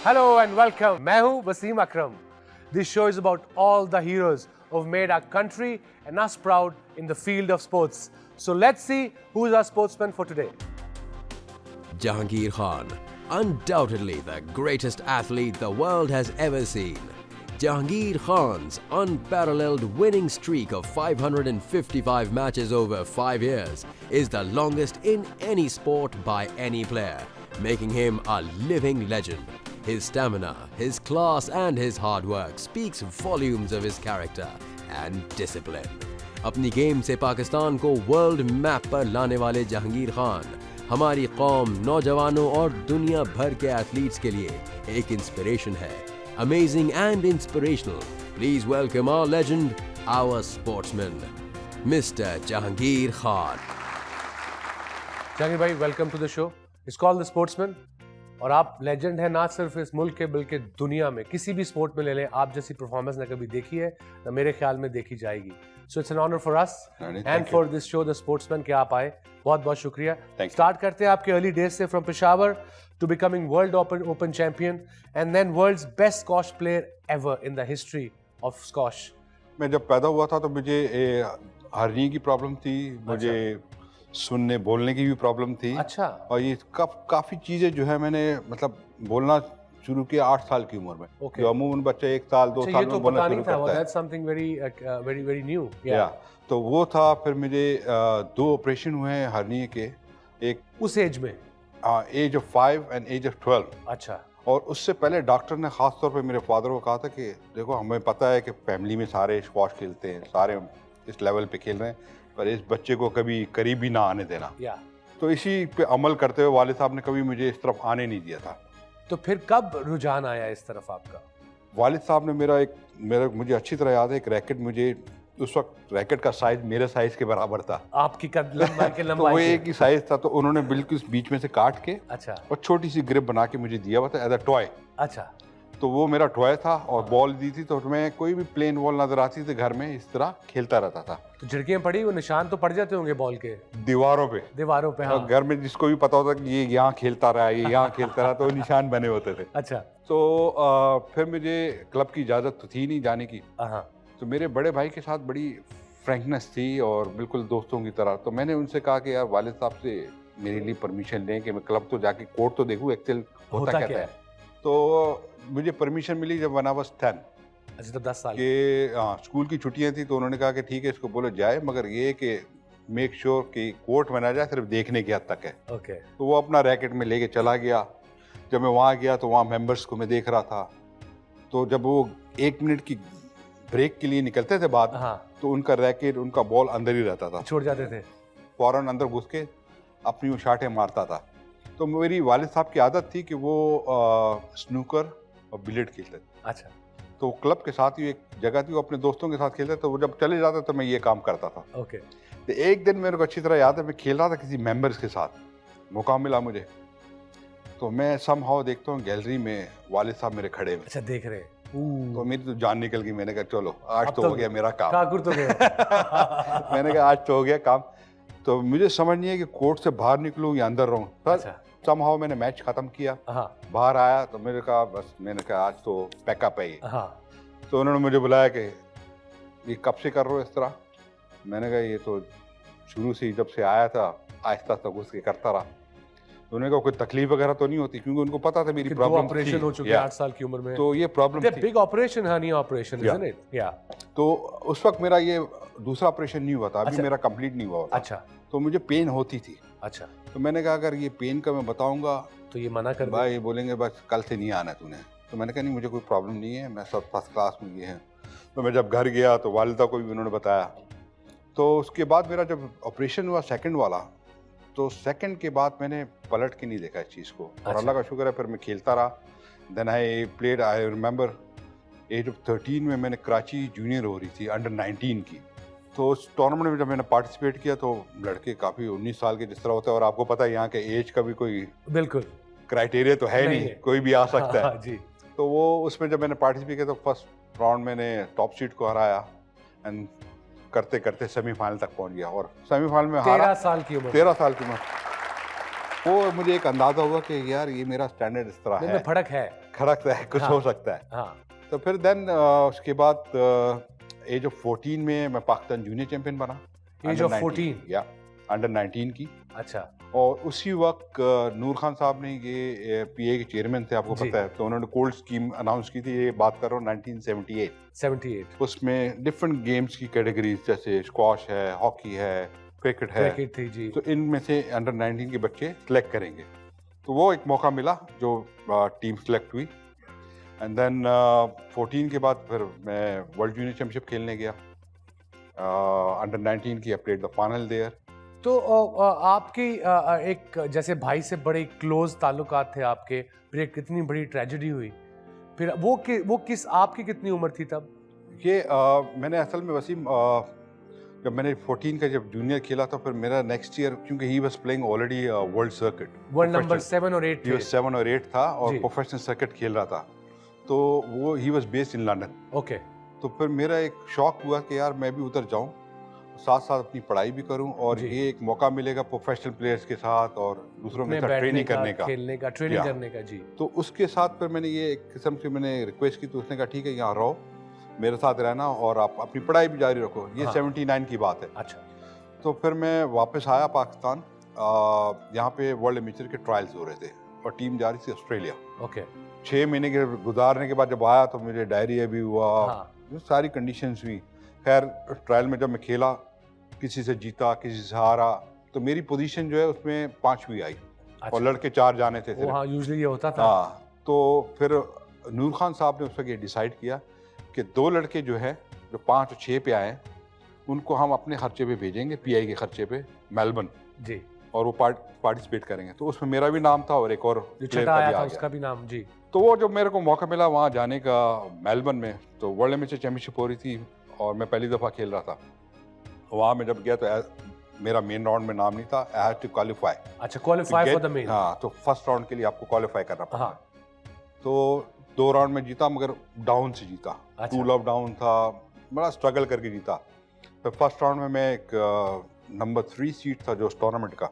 Hello and welcome. मैं हूं वसीम अकरम. This show is about all the heroes who've made our country and us proud in the field of sports. So let's see who's our sportsman for today. Jahangir Khan, undoubtedly the greatest athlete the world has ever seen. Jahangir Khan's unparalleled winning streak of 555 matches over 5 years is the longest in any sport by any player, making him a living legend. His stamina, his class and his hard work speaks volumes of his character and discipline. अपनी game से पाकिस्तान को world map पर लाने वाले जहांगीर खान हमारी कौम, नौजवानों और दुनिया भर के एथलीट्स के लिए एक इंस्पिरेशन है. Amazing and inspirational. Please welcome our legend, our sportsman, Mr. Jahangir Khan. Jahangir भाई, welcome to the show. It's called The Sportsman. और आप लेजेंड है ना सिर्फ इस मुल्क के बल्कि दुनिया में. किसी भी स्पोर्ट में ले लें, आप जैसी परफॉर्मेंस ना कभी देखी है ना मेरे ख्याल में देखी जाएगी. So it's an honour for us and for this show the sportsman कि आप आए. बहुत बहुत शुक्रिया. स्टार्ट करते हैं आपके अर्ली डेज से, from Peshawar to becoming world open champion and then world's best squash player ever in the history of squash. मैं जब पैदा हुआ था तो मुझे हर्नी की प्रॉब्लम थी, मुझे सुनने बोलने की भी प्रॉब्लम थी. अच्छा. और ये काफ़ी चीज़ें जो है मैंने मतलब बोलना शुरू किया 8 साल की उम्र में. Okay. जो अमूमन बच्चे 1 साल 2 साल में बोलना शुरू करता है. That's something very new. Yeah. तो वो था. फिर मुझे 2 ऑपरेशन हुए हैं हर्नी के. एक उस एज में age of 5 and age of 12. अच्छा. और उससे पहले डॉक्टर ने ख़ास तौर पे मेरे फादर को कहा था कि देखो, हमें पता है कि फैमिली में सारे स्क्वॉश खेलते हैं, सारे इस लेवल पे खेल रहे हैं, पर इस बच्चे को कभी करीब भी ना आने देना. तो इसी पे अमल करते हुए वालिद साहब ने कभी मुझे इस तरफ आने नहीं दिया था. तो फिर कब रुझान आया इस तरफ आपका? वालिद साहब ने मुझे अच्छी तरह याद है, एक रैकेट, मुझे उस वक्त रैकेट का साइज मेरे साइज के बराबर था. आपकी लंबाई के तो वो एक ही साइज था. तो उन्होंने बिल्कुल बीच में से काट के अच्छा और छोटी सी ग्रिप बना के मुझे दिया हुआ था एज अ टॉय. अच्छा. तो वो मेरा टॉय था और बॉल दी थी. तो मैं कोई भी प्लेन बॉल नजर आती थी घर में, इस तरह खेलता रहता था. तो झिड़कियां पड़ी, वो निशान तो पड़ जाते होंगे बॉल के दीवारों पे. हाँ. घर में जिसको भी पता होता कि ये यहाँ खेलता रहा, ये यहाँ खेलता रहा, तो निशान बने होते थे. अच्छा. तो फिर मुझे क्लब की इजाज़त तो थी नहीं जाने की. तो मेरे बड़े भाई के साथ बड़ी फ्रैंकनेस थी और बिल्कुल दोस्तों की तरह. तो मैंने उनसे कहा कि यार वालिद साहब से मेरे लिए परमिशन लें कि मैं क्लब तो जाके कोर्ट तो देखूँ एक्चुअल होता क्या है. तो मुझे परमिशन मिली जब वन आई वाज 10. अच्छा, तो 10 साल के स्कूल की छुट्टियां थी. तो उन्होंने कहा कि ठीक है, इसको बोलो जाए, मगर ये कि मेक श्योर कि कोर्ट में ना जाए, सिर्फ देखने की हद तक है. ओके. तो वो अपना रैकेट में लेके चला गया. जब मैं वहाँ गया तो वहाँ मेंबर्स को मैं देख रहा था. तो जब वो 1 मिनट की ब्रेक के लिए निकलते थे बाद, तो उनका रैकेट, उनका बॉल अंदर ही रहता था. छोड़ जाते थे. फौरन अंदर घुस के अपनी वो शाटें मारता था. तो मेरी वालिद साहब की आदत थी कि वो स्नूकर और बिलियर्ड खेलते थे. अच्छा. तो क्लब के साथ ही एक जगह थी, वो अपने दोस्तों के साथ खेलते. तो वो जब चले जाते तो मैं ये काम करता था. ओके. तो एक दिन मेरे को अच्छी तरह याद है, मैं खेल रहा था किसी मेंबर्स के साथ, मौका मिला मुझे. तो मैं समहाउ देखता हूँ गैलरी में वालिद साहब मेरे खड़े हुए. अच्छा, देख रहे. तो मेरी तो जान निकल गई. मैंने कहा चलो आज तो हो गया मेरा काम. ठाकुर तो गया. मैंने कहा आज तो हो गया काम. तो मुझे समझ नहीं है कि कोर्ट से बाहर निकलूँ या अंदर रहूँ. अच्छा. समहाउ मैंने मैच खत्म किया, बाहर आया तो मैंने कहा आज तो पैकअप है ये. तो उन्होंने मुझे बुलाया कि ये कब से कर रहे हो इस तरह. मैंने कहा ये तो शुरू से ही, जब से आया था आहिस्ता आहिस्ता घुस के करता रहा. तो उन्होंने कहा कोई तकलीफ वगैरह तो नहीं होती, क्योंकि उनको पता था मेरी प्रॉब्लम ऑपरेशन हो चुकी है 8 साल की उम्र में. तो ये प्रॉब्लम थी. Big operation, hernia operation, isn't it? या. तो उस वक्त मेरा ये दूसरा ऑपरेशन नहीं हुआ था. अभी मेरा कंप्लीट नहीं हुआ. अच्छा. तो मुझे पेन होती थी. अच्छा. तो मैंने कहा अगर ये पेन का मैं बताऊंगा तो ये मना कर भाई, बोलेंगे बस कल से नहीं आना तूने. तो मैंने कहा नहीं, मुझे कोई प्रॉब्लम नहीं है, मैं सब फर्स्ट क्लास में ये है. तो मैं जब घर गया तो वालिदा को भी उन्होंने बताया. तो उसके बाद मेरा जब ऑपरेशन हुआ सेकंड वाला, तो सेकंड के बाद मैंने पलट के नहीं देखा इस चीज़ को. और अल्लाह का शुक्र है फिर मैं खेलता रहा. Then I played. I remember age of 13 में मैंने कराची जूनियर हो रही थी, अंडर 19 की. तो उस टूर्नामेंट में जब मैंने पार्टिसिपेट किया तो लड़के काफ़ी 19 साल के जिस तरह होते हैं, और आपको पता है यहाँ के एज का भी कोई बिल्कुल क्राइटेरिया तो है नहीं, कोई भी आ सकता है. जी. तो वो उसमें जब मैंने पार्टिसिपेट किया तो फर्स्ट राउंड मैंने टॉप सीड को हराया एंड करते करते सेमीफाइनल तक पहुंच गया. और सेमीफाइनल में 13 साल की उम्र. 13 साल की उम्र. वो मुझे एक अंदाजा हुआ कि यार ये मेरा स्टैंडर्ड इस तरह है, फर्क है, खड़कता है, कुछ हाँ। हो सकता है। हाँ, तो फिर देन उसके बाद एज ऑफ 14 में मैं पाकिस्तान जूनियर चैंपियन बना। Age Under of 19 14। या अंडर 19 की। अच्छा, और उसी वक्त नूर खान साहब ने ये पीए के चेयरमैन थे, आपको जी। पता है, तो उन्होंने कोल्ड स्कीम अनाउंस की थी। ये बात कर रहा हूँ 1978। 78 उसमें डिफरेंट गेम्स की कैटेगरीज जैसे स्क्वॉश है, हॉकी है, क्रिकेट है, क्रिकेट थी जी। तो इनमें से अंडर 19 के बच्चे सेलेक्ट करेंगे। तो वो एक मौका मिला जो टीम सेलेक्ट हुई। एंड देन 14 के बाद फिर मैं वर्ल्ड जूनियर चैंपियनशिप खेलने गया अंडर 19 की। I played the final there. तो आपकी एक जैसे भाई से बड़े क्लोज ताल्लुकात थे आपके, फिर एक कितनी बड़ी ट्रेजेडी हुई, फिर वो किस आपकी कितनी उम्र थी तब? ये मैंने असल में वसीम जब मैंने 14 का जब जूनियर खेला था, फिर मेरा नेक्स्ट ईयर, क्योंकि he was playing already world circuit, world number 7 और 8 ही वाज थे। 7 और 8 था और जी। प्रोफेशनल सर्किट खेल रहा था। तो वो he was based in London. Okay, तो फिर मेरा एक शौक हुआ कि यार मैं भी उधर जाऊं, साथ साथ अपनी पढ़ाई भी करूं, और जी। ये एक मौका मिलेगा प्रोफेशनल प्लेयर्स के साथ और दूसरों के में साथ बैठने ट्रेनिंग का, करने का। खेलने का, ट्रेनिंग या। करने का जी। तो उसके साथ फिर मैंने ये एक किस्म से मैंने रिक्वेस्ट की, तो उसने कहा ठीक है यहाँ रहो, मेरे साथ रहना और आप अपनी पढ़ाई भी जारी रखो। ये हाँ। 79 की बात है। अच्छा, तो फिर मैं वापस आया पाकिस्तान। यहाँ पे वर्ल्ड एमेचर के ट्रायल्स हो रहे थे और टीम जा रही थी ऑस्ट्रेलिया। ओके, 6 महीने के गुजारने के बाद जब आया तो मुझे डायरिया भी हुआ, हाँ, ये सारी कंडीशंस हुई। खैर ट्रायल में जब मैं खेला, किसी से जीता, किसी से हारा, तो मेरी पोजीशन जो है उसमें 5वीं आई। और अच्छा। लड़के 4 जाने थे वो सिर्फ। हाँ यूजुअली ये होता था। हाँ, तो फिर नूर खान साहब ने उस वक्त ये डिसाइड किया कि 2 लड़के जो है जो 5 और 6 पे आए हैं, उनको हम अपने खर्चे पे भेजेंगे, पीआई के खर्चे पे मेलबर्न, जी, और वो पार्टिसिपेट करेंगे। तो उसमें मेरा भी नाम था और एक और जो player छठा का आया भी था आ उसका गया। भी नाम जी। तो वो जब मेरे को मौका मिला वहाँ जाने का मेलबर्न में, तो वर्ल्ड एमेचर चैंपियनशिप हो रही थी और मैं पहली दफ़ा खेल रहा था। वहाँ मैं जब गया तो मेरा मेन राउंड में नाम नहीं था। I had to qualify. अच्छा, क्वालिफाई फॉर द मेन। हाँ, तो फर्स्ट राउंड के लिए आपको क्वालिफाई करना पड़ा। हाँ, तो 2 राउंड में जीता, मगर डाउन से जीता। अच्छा। 2 लव डाउन था, बड़ा स्ट्रगल करके जीता। फिर फर्स्ट राउंड में मैं एक नंबर 3 सीट था जो उस टूर्नामेंट का,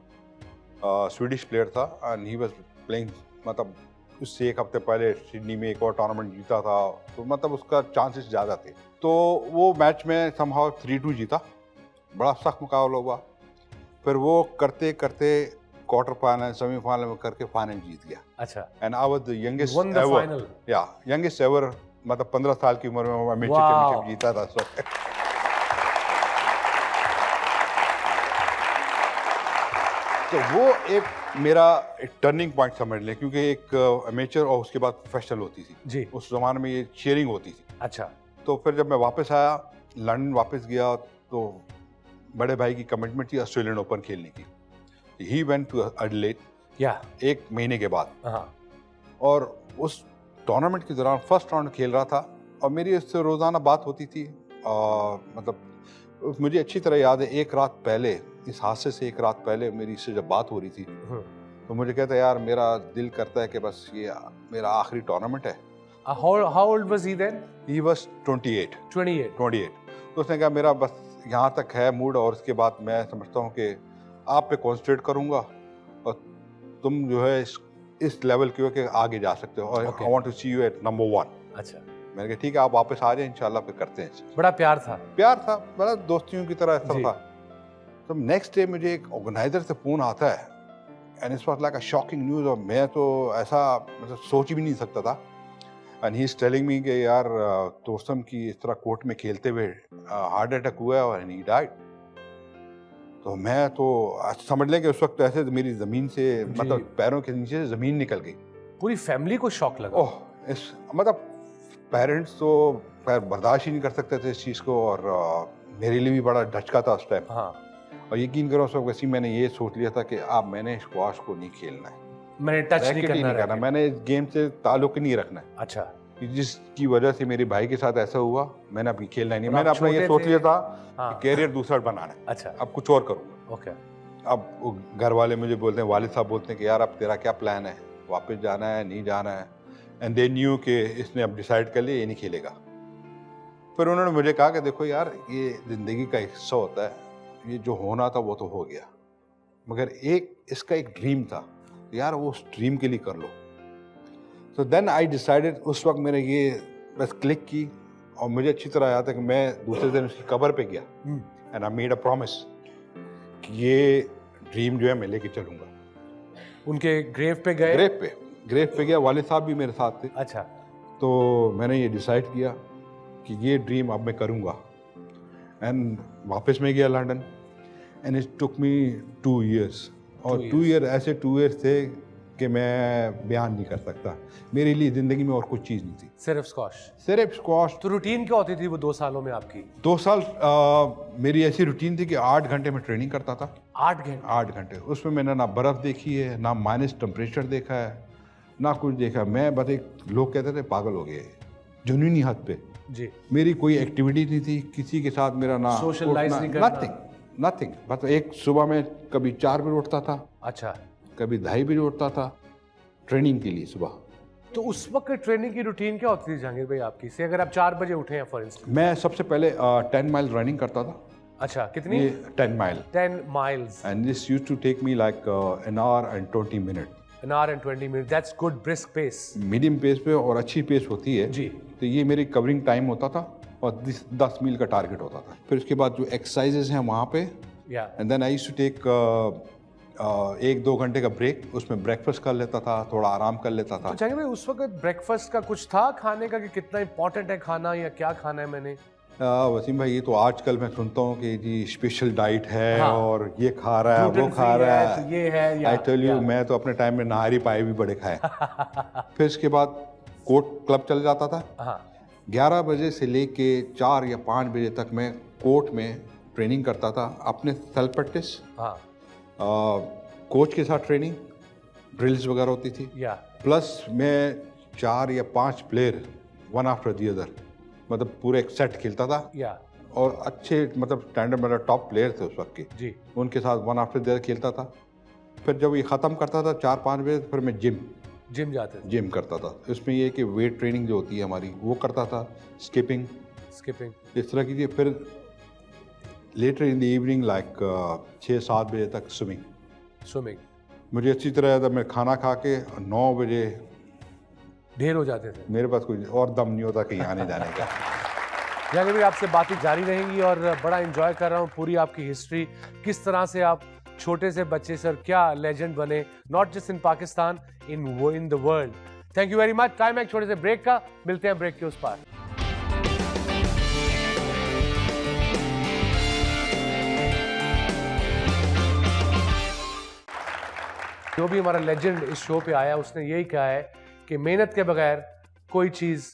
स्वीडिश प्लेयर था, एंड ही वाज प्लेइंग, मतलब उससे एक हफ्ते पहले सिडनी में एक और टूर्नामेंट जीता था, तो मतलब उसका चांसेस ज़्यादा थे। तो वो मैच में समहाउ 3-2 जीता। बड़ा सख्त मुकाबला हुआ। फिर वो करते करते क्वार्टर फाइनल, सेमीफाइनल में करके फाइनल जीत गया। अच्छा, and I was the youngest won the ever, final। या यंगेस्ट एवर, मतलब 15 साल की उम्र में वो एमेचर Wow। चैंपियनशिप जीता था। तो वो एक मेरा एक टर्निंग पॉइंट समझ लें, क्योंकि एक एमेचर और उसके बाद प्रोफेशनल होती थी। जी, उस जमाने में ये शेयरिंग होती थी। अच्छा, तो फिर जब मैं वापस आया, लंदन वापस गया, तो बड़े भाई की कमिटमेंट थी ऑस्ट्रेलियन ओपन खेलने की। ही वेंट टू एडिलेड या, 1 महीने के बाद, हाँ, और उस टूर्नामेंट के दौरान फर्स्ट राउंड खेल रहा था और मेरी उससे रोज़ाना बात होती थी। मतलब मुझे अच्छी तरह याद है, एक रात पहले, इस हादसे से एक रात पहले मेरी इससे जब बात हो रही थी, तो मुझे कहता यार मेरा दिल करता है कि बस ये मेरा आखिरी टूर्नामेंट है। how old was he then? He was 28। 28। तो उसने कहा मेरा बस यहाँ तक है मूड, और उसके बाद मैं समझता हूँ कि आप पे कॉन्सेंट्रेट करूँगा और तुम जो है इस लेवल के हो कि आगे जा सकते हो, और Okay। I want to see you at number 1। अच्छा, मैंने कहा ठीक है, आप वापस आ जाए, इंशाल्लाह फिर करते हैं। बड़ा प्यार था। प्यार था, बड़ा दोस्तियों की तरह सब जी। था। तो नेक्स्ट डे मुझे एक ऑर्गेनाइजर से फ़ोन आता है, and it's was like a shocking news, और मैं तो ऐसा मतलब सोच भी नहीं सकता था। And he is telling me कि यार तोसम की इस तरह कोर्ट में खेलते हुए हार्ट अटैक हुआ है और ही डाइड। तो मैं तो समझ लें कि उस वक्त ऐसे मेरी ज़मीन से, मतलब पैरों के नीचे से ज़मीन निकल गई। पूरी फैमिली को शॉक लगा। ओह, इस मतलब पेरेंट्स तो खैर बर्दाश्त ही नहीं कर सकते थे इस चीज़ को, और मेरे लिए भी बड़ा झटका था उस टाइम। हाँ, और यकीन करो उस वक्त वैसे मैंने ये सोच लिया था कि अब मैंने स्क्वाश को नहीं खेलना है, मैंने टच नहीं रैकेट ही करना नहीं करना, रैकेट। मैंने इस गेम से ताल्लुक ही नहीं रखना है। अच्छा, कि जिसकी वजह से मेरे भाई के साथ ऐसा हुआ, मैंने अभी खेलना ही नहीं। और मैंने आप अपना ये छोटे सोच थे। लिया था हाँ, कि कैरियर दूसरा बनाना है, अच्छा, अब कुछ और करूँगा। ओके, अब वो घर वाले मुझे बोलते हैं, वालिद साहब बोलते हैं कि यार अब तेरा क्या प्लान है, वापस जाना है, नहीं जाना है। एंड दे न्यू कि इसने अब डिसाइड कर लिया ये नहीं खेलेगा। फिर उन्होंने मुझे कहा कि देखो यार, ये ज़िंदगी का हिस्सा होता है, ये जो होना था वो तो हो गया, मगर एक इसका एक ड्रीम था यार, वो उस ड्रीम के लिए कर लो। तो देन आई डिसाइडेड, उस वक्त मैंने ये बस क्लिक की और मुझे अच्छी तरह याद है कि मैं दूसरे दिन उसकी कबर पे गया and I made a promise कि ये ड्रीम जो है मैं लेके चलूँगा। उनके ग्रेव पे गए? ग्रेव पे गया, वालिद साहब भी मेरे साथ थे। अच्छा। तो मैंने ये डिसाइड किया कि ये ड्रीम अब मैं करूँगा एंड वापस मैं गया London and it took me 2 years और 2 year ऐसे 2 years थे कि मैं बयान नहीं कर सकता। मेरे लिए ज़िंदगी में और कुछ चीज़ नहीं थी, सिर्फ स्क्वाश। सिर्फ स्क्वाश। तो रूटीन क्या होती थी वो 2 सालों में आपकी? 2 साल मेरी ऐसी रूटीन थी कि 8 घंटे में ट्रेनिंग करता था। 8 घंटे? 8 घंटे। उसमें मैंने ना बर्फ़ देखी है, ना माइनस टेम्परेचर देखा है, ना कुछ देखा। मैं बस एक, लोग कहते थे पागल हो गए, जुनूनी हद पे। जी। मेरी कोई एक्टिविटी नहीं थी, किसी के साथ मेरा ना सोशलाइज नहीं करना, नथिंग। बस एक सुबह में कभी 4 बजे उठता था, अच्छा, कभी 2:30 बजे उठता था ट्रेनिंग के लिए सुबह। तो उस वक्त ट्रेनिंग की रूटीन क्या होती थी जहांगीर भाई आपकी? से अगर आप 4 बजे उठे हैं फॉर इंस्टेंस। मैं सबसे पहले 10 माइल रनिंग करता था। अच्छा, कितनी? 10 mile. 10 miles। And this used to take me like an hour and 20 minutes। An hour and 20 minutes, that's good brisk pace। Medium pace पे और अच्छी पेस होती है जी। तो ये मेरी कवरिंग टाइम होता था और 10 मील का टारगेट होता था। फिर उसके बाद जो एक्सरसाइजेज हैं वहाँ पे, या and then I used to take 1-2 घंटे का ब्रेक, उसमें ब्रेकफास्ट कर लेता था, थोड़ा आराम कर लेता था। तो जहांगीर भाई उस वक्त ब्रेकफास्ट का कुछ था खाने का कि कितना इंपॉर्टेंट है खाना या क्या खाना है मैंने? वसीम भाई, ये तो आजकल मैं सुनता हूँ कि जी स्पेशल डाइट है, हाँ। और ये खा रहा है, वो Gluten खा free रहा है, है। तो ये है या आई टेल यू, या। मैं तो अपने टाइम में नहारी पाए भी बड़े खाए। फिर इसके बाद कोर्ट क्लब चल जाता था। हाँ। 11 बजे से लेके 4 या 5 बजे तक मैं कोर्ट में ट्रेनिंग करता था, अपने सेल्फ प्रैक्टिस, हाँ। कोच के साथ ट्रेनिंग, ड्रिल्स वगैरह होती थी, या प्लस मैं 4 या 5 player one after the other, मतलब पूरे एक सेट खेलता था। या और अच्छे मतलब स्टैंडर्ड मेरा टॉप प्लेयर थे उस वक्त के, जी। उनके साथ वन आफ्टर दी अदर खेलता था। फिर जब ये ख़त्म करता था 4-5 बजे, फिर मैं जिम जाते थे? जिम करता था। इसमें ये कि वेट ट्रेनिंग जो होती है हमारी वो करता था, स्किपिंग इस तरह की। फिर later in the evening like 6-7 बजे तक स्विमिंग। मुझे अच्छी तरह याद है, मैं खाना खा के 9 बजे ढेर हो जाते थे। मेरे पास कोई और दम नहीं होता कहीं आने जाने का। जहांगीर भाई आपसे बातें जारी रहेंगी और बड़ा एंजॉय कर रहा हूँ पूरी आपकी हिस्ट्री, किस तरह से आप छोटे से बच्चे से और क्या लेजेंड बने, not just in Pakistan, in the world. Thank you very much. Time है एक छोटे से ब्रेक का, मिलते हैं ब्रेक के उस पार। जो भी हमारा लेजेंड इस शो पे आया उसने यही कहा है कि मेहनत के बगैर कोई चीज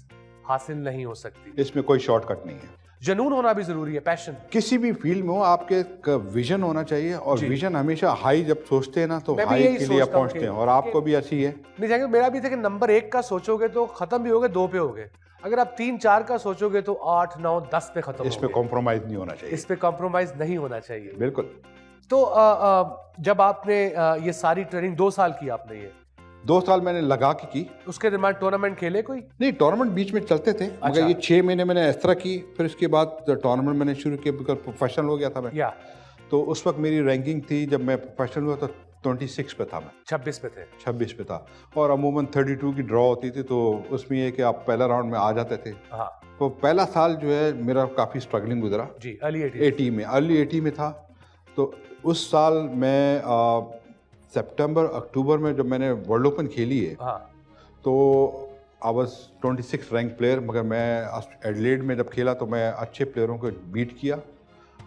हासिल नहीं हो सकती। इसमें कोई शॉर्टकट नहीं है। जुनून होना भी जरूरी है, पैशन। किसी भी फील्ड में हो, आपके एक विजन होना चाहिए, और विजन हमेशा हाई जब सोचते हैं ना तो मैं भी हाई यही के लिए सोचता हूँ पहुंचते हैं, और आपको भी ऐसी है। नहीं जाएंगे, मेरा भी था कि नंबर 1 का सोचोगे तो खत्म भी होगे, 2 पे होगे। अगर आप 3-4 का सोचोगे तो 8, 9, 10 पे खत्म इस पे कॉम्प्रोमाइज नहीं होना चाहिए। इस पे कॉम्प्रोमाइज नहीं होना चाहिए। बिल्कुल। तो जब आपने ये सारी ट्रेनिंग 2 साल की आपने, ये 2 साल मैंने लगा के की। उसके दरम्यान टूर्नामेंट खेले कोई? नहीं, टूर्नामेंट बीच में चलते थे, मगर ये 6 महीने मैंने इस तरह की। फिर इसके बाद टूर्नामेंट मैंने शुरू किया, बिकॉज प्रोफेशनल हो गया था मैं। या तो उस वक्त मेरी रैंकिंग थी, जब मैं प्रोफेशनल हुआ तो 26 पे था मैं। 26 पे थे? 26 पे था। और अमूमन 32 की ड्रॉ होती थी, तो उसमें ये कि आप पहला राउंड में आ जाते थे। हाँ। तो पहला साल जो है मेरा काफ़ी स्ट्रगलिंग गुजरा जी। अर्ली 80 में था। तो उस साल मैं सितंबर अक्टूबर में जब मैंने वर्ल्ड ओपन खेली है, हाँ। तो आई वाज 26 रैंक प्लेयर, मगर मैं एडिलेड में जब खेला तो मैं अच्छे प्लेयरों को बीट किया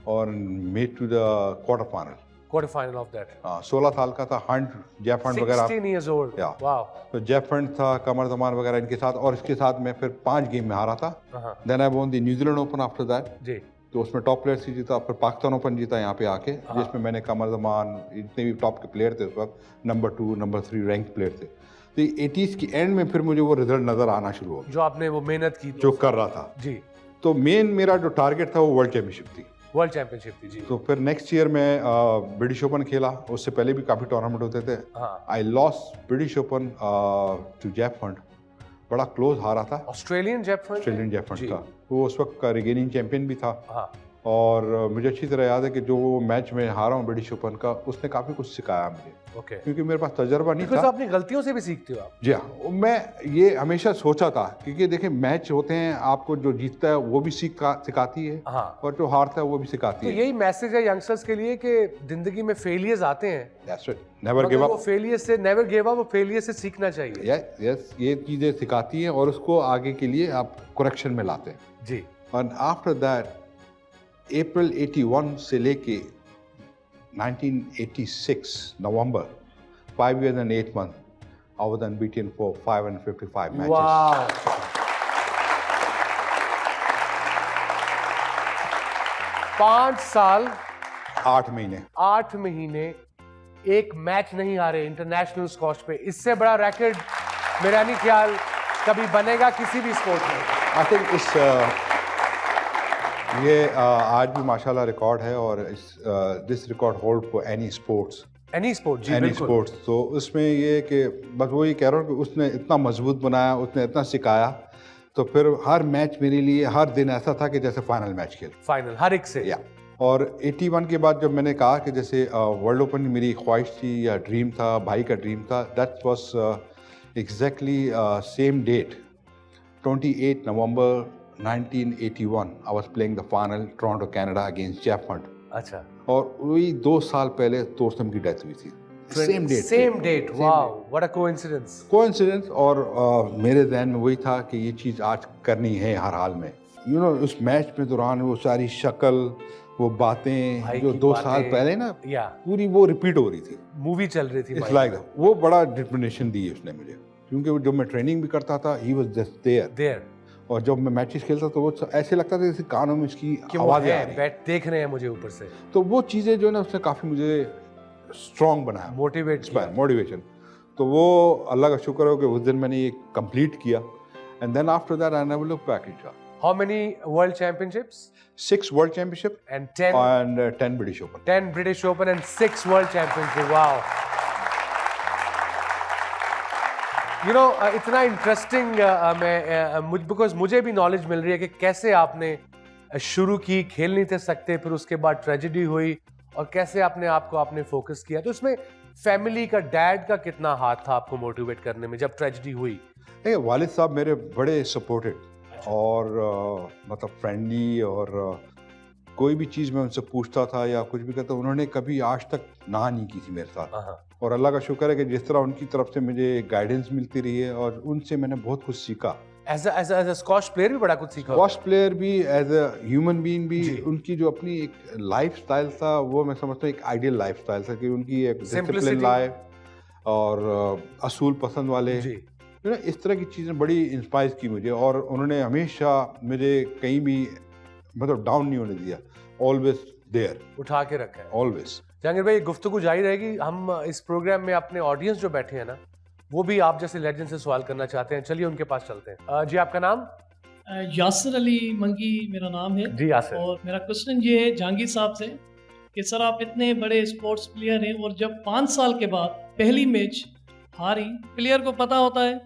और made to the quarter final of that. 16 साल का था, हंट, जेफ हंट वगैरह। 16 years old। या वाओ। तो जेफ हंट था, कमर जमान वगैरह इनके साथ, और इसके साथ मैं फिर 5 गेम में हारा था। Then I won the New Zealand open after that. जी। तो उसमें टॉप प्लेयर से जीता। फिर पाकिस्तान ओपन जीता यहाँ पे आके, जिसमें मैंने कमर जमान, इतने भी टॉप के प्लेयर थे उस वक्त, नंबर 2, नंबर 3 रैंक प्लेयर थे। तो 80s की एंड में फिर मुझे वो रिजल्ट नजर आना शुरू हो गया, जो आपने वो मेहनत की जो कर रहा था। जी। तो मेन मेरा जो टारगेट था वो वर्ल्ड चैंपियनशिप थी। वर्ल्ड चैंपियनशिप थी, जी। तो फिर नेक्स्ट ईयर मैं ब्रिटिश ओपन खेला। उससे पहले भी काफ़ी टूर्नामेंट होते थे। I lost British open to Jeff Hunt, बड़ा क्लोज हारा था। ऑस्ट्रेलियन जेफ हंट का वो उस वक्त का रिगेनिंग चैंपियन भी था। और मुझे अच्छी तरह याद है कि जो वो मैच में हारा हूँ ब्रिटिश ओपन का, उसने काफ़ी कुछ सिखाया मुझे, ओके, क्योंकि मेरे पास तजर्बा नहीं बिकॉज था। अपनी गलतियों से भी सीखते हो आप। जी हाँ, मैं ये हमेशा सोचा था, क्योंकि देखिए मैच होते हैं, आपको जो जीतता है वो भी सिखाती है, हाँ, और जो हारता है वो भी सिखाती तो है। यही मैसेज है यंगस्टर्स के लिए कि जिंदगी में फेलियर्स आते हैं, That's it. Never मगर give वो up. फेलियर से नेवर गिव अप, वो फेलियर से सीखना चाहिए। Yes, ये चीज़ें सिखाती हैं और उसको आगे के लिए आप करेक्शन में लाते हैं। जी, और आफ्टर दैट अप्रैल 81 से लेके 1986 नवंबर 5 years and 8 months I was unbeaten for 555 matches. वाह, 5 साल 8 महीने। 8 महीने एक मैच नहीं हारे इंटरनेशनल स्क्वॉश पे। इससे बड़ा रैकेट मेरा नहीं ख्याल कभी बनेगा किसी भी स्पोर्ट में। आई थिंक इस ये आज भी माशाल्लाह रिकॉर्ड है, और इस this record hold for any sports, any sport, जी एनी बिल्कुल। स्पोर्ट्स। तो उसमें ये कि बस वही कह रहा हूँ कि उसने इतना मजबूत बनाया, उसने इतना सिखाया, तो फिर हर मैच मेरे लिए हर दिन ऐसा था कि जैसे फाइनल मैच खेल। फाइनल हर एक से। या और 81 के बाद जब मैंने कहा कि जैसे वर्ल्ड ओपन मेरी ख्वाहिश थी या ड्रीम था, भाई का ड्रीम था, that was exactly same date 28 November 1981 I was playing the final Toronto Canada against Jefford, अच्छा, और वही 2 साल पहले तोरसम की डेथ हुई थी। Same date, same date, wow, what a coincidence. Coincidence. और मेरे जहन में वही था कि ये चीज़ आज करनी है हर हाल में। यू नो उस मैच में दौरान वो सारी शक्ल, वो बातें भाई जो की 2 बातें, साल पहले ना या पूरी वो रिपीट हो रही थी। मूवी चल रही थी इट्स भाई। लाइक वो बड़ा डिटरमिनेशन दी उसने मुझे, क्योंकि वो जब मैं ट्रेनिंग भी करता था he was just there, there और जब मैं मैचेस खेलता तो वो ऐसे लगता था जैसे कानों में इसकी कि वो आवाज़ें आ है, रही। बैठ देख रहे हैं मुझे ऊपर से, तो वो चीज़ें जो है ना उसने काफ़ी मुझे स्ट्रॉन्ग बनाया, मोटिवेट किया। मोटिवेशन। तो वो अल्लाह का शुक्र हो कि उस दिन मैंने ये कंप्लीट किया, and then after that I never look back it. How many world championships? 6 world championship And 10 and 10 British open. 10 British Open and 6 World Championship. Wow. You know, इतना इंटरेस्टिंग बिकॉज मुझे भी नॉलेज मिल रही है कि कैसे आपने शुरू की, खेल नहीं थे सकते, फिर उसके बाद ट्रेजेडी हुई, और कैसे आपने फोकस किया। तो इसमें फैमिली का, डैड का कितना हाथ था आपको मोटिवेट करने में जब ट्रेजेडी हुई? देखिए वालिद साहब मेरे बड़े सपोर्टेड और मतलब फ्रेंडली, और कोई भी चीज़ मैं उनसे पूछता था या कुछ भी करता, उन्होंने कभी आज तक ना नहीं की थी मेरे साथ। हाँ, और अल्लाह का शुक्र है कि जिस तरह उनकी तरफ से मुझे गाइडेंस मिलती रही है, और उनसे मैंने बहुत कुछ सीखा। एज अ स्क्वॉश प्लेयर भी बड़ा कुछ सीखा होगा। स्क्वॉश प्लेयर भी, एज अ ह्यूमन बीइंग भी, जी। उनकी जो अपनी एक लाइफ स्टाइल था वो मैं समझता हूँ एक आइडियल लाइफ स्टाइल था, कि उनकी एक डिसिप्लिन Simplicity। लाइफ और असूल पसंद वाले, जी, you know, इस तरह की चीज़ें बड़ी इंस्पायर की मुझे, और उन्होंने हमेशा मुझे कहीं भी मतलब डाउन नहीं होने दिया, ऑलवेज देयर, उठा के रखा है। ऑलवेज। जहांगीर भाई, गुफ्तगू जारी रहेगी। हम इस प्रोग्राम में अपने ऑडियंस जो बैठे हैं ना, वो भी आप जैसे लेजेंड से सवाल करना चाहते हैं। चलिए उनके पास चलते हैं। जी, आपका नाम? यासिर अली मंगी मेरा नाम है। जी यासिर। और मेरा क्वेश्चन ये है जहांगीर साहब से कि सर आप इतने बड़े स्पोर्ट्स प्लेयर हैं, और जब 5 साल के बाद पहली मैच हारी, प्लेयर को पता होता है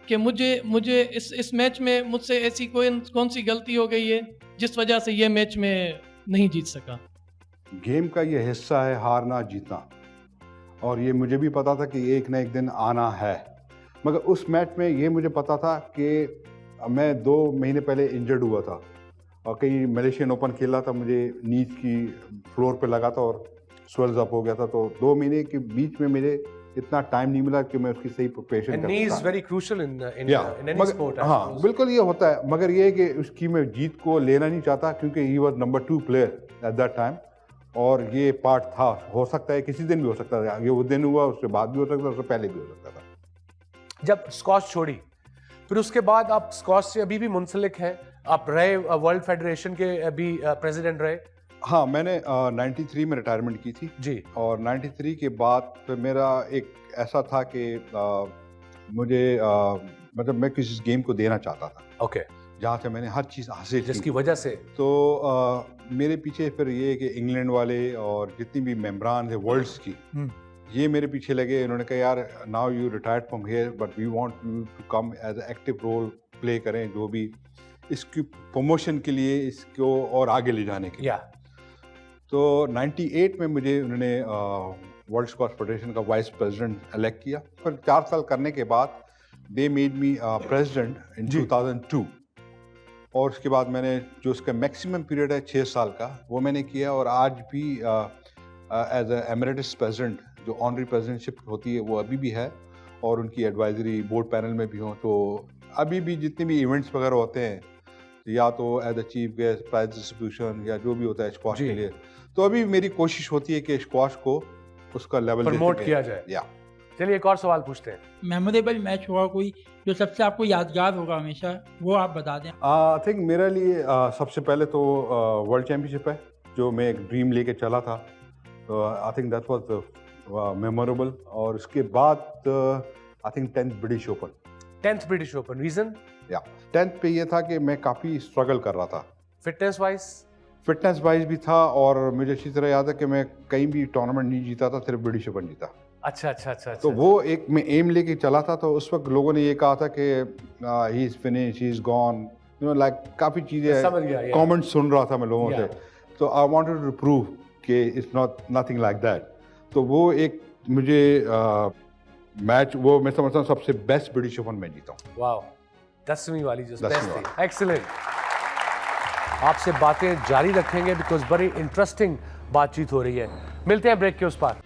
कि मुझे इस मैच में मुझसे ऐसी कौन सी गलती हो गई है जिस वजह से ये मैच में नहीं जीत सका। गेम का ये हिस्सा है हारना जीतना, और ये मुझे भी पता था कि एक ना एक दिन आना है, मगर उस मैच में ये मुझे पता था कि मैं 2 महीने पहले इंजर्ड हुआ था, और कहीं मलेशियन ओपन खेला था, मुझे नीज की फ्लोर पे लगा था और स्वेल्स अप हो गया था। तो 2 महीने के बीच में मेरे इतना टाइम नहीं मिला कि मैं उसकी सही प्रिपरेशन कर नी इज सकता। वेरी क्रूशियल इन एनी मगर स्पोर्ट। हाँ बिल्कुल ये होता है, मगर ये है कि उसकी मैं जीत को लेना नहीं चाहता, क्योंकि he was number 2 player at that time, और ये पार्ट था। हो सकता है किसी दिन भी हो सकता था, ये उस दिन हुआ, उसके बाद भी हो सकता था, उससे पहले भी हो सकता था। जब स्क्वॉश छोड़ी, फिर उसके बाद आप स्क्वॉश से अभी भी मुंसलिक हैं, आप रहे, वर्ल्ड फेडरेशन के भी प्रेसिडेंट रहे। हाँ, मैंने 93 में रिटायरमेंट की थी जी, और 93 के बाद फिर मेरा एक ऐसा था कि मुझे मतलब मैं किसी गेम को देना चाहता था, ओके, जहाँ से मैंने हर चीज़ हासिल जिसकी की। वजह से तो मेरे पीछे फिर ये कि इंग्लैंड वाले और जितनी भी मेंबरान थे वर्ल्ड्स की, ये मेरे पीछे लगे। इन्होंने कहा यार now you retired from here but we want you to come as a active role play करें, जो भी इसकी प्रमोशन के लिए, इसको और आगे ले जाने के लिए। या तो 98 में मुझे उन्होंने वर्ल्ड स्क्वाश फेडरेशन का वाइस प्रेसिडेंट इलेक्ट किया। फिर 4 साल करने के बाद they made me president in 2002, और उसके बाद मैंने जो उसका मैक्सिमम पीरियड है 6 साल का, वो मैंने किया। और आज भी एज ए एमरेटस प्रेसिडेंट, जो ऑनरी प्रेसिडेंटशिप होती है वो अभी भी है, और उनकी एडवाइजरी बोर्ड पैनल में भी हूँ। तो अभी भी जितने भी इवेंट्स वगैरह होते हैं, या तो as a chief guest, prize distribution, या जो भी होता है स्क्वाश के लिए, तो अभी मेरी कोशिश होती है कि स्क्वाश को उसका लेवल प्रमोट किया जाए। या चलिए एक और सवाल पूछते हैं। मेमोरेबल मैच हुआ कोई जो सबसे आपको यादगार होगा हमेशा, वो आप बता दें। आई थिंक मेरे लिए सबसे पहले तो वर्ल्ड चैम्पियनशिप है, जो मैं एक ड्रीम लेके चला था। I think that was memorable. और उसके बाद I think 10th British open. 10th British open, reason? या 10th पे ये था कि मैं काफ़ी स्ट्रगल कर रहा था, फिटनेस वाइज भी था, और मुझे अच्छी तरह याद है कि मैं कहीं भी टूर्नामेंट नहीं जीता था, सिर्फ ब्रिटिश ओपन जीता। अच्छा। तो वो एक मैं एम लेके चला था। तो उस वक्त लोगों ने ये कहा था कि he is finish, he is gone, you know, like काफ़ी चीज़ें कमेंट सुन रहा था मैं लोगों से। तो आई वांटेड टू प्रूव कि it's not nothing like that. तो वो एक मुझे मैच, वो मैं समझता हूँ सबसे बेस्ट ब्रिटिश ओपन मैं जीता हूँ। वाओ, 10वीं वाली जो बेस्ट थी। एक्सीलेंट। आपसे बातें जारी रखेंगे बिकॉज बड़ी इंटरेस्टिंग बातचीत हो रही है। मिलते हैं ब्रेक के उस पार।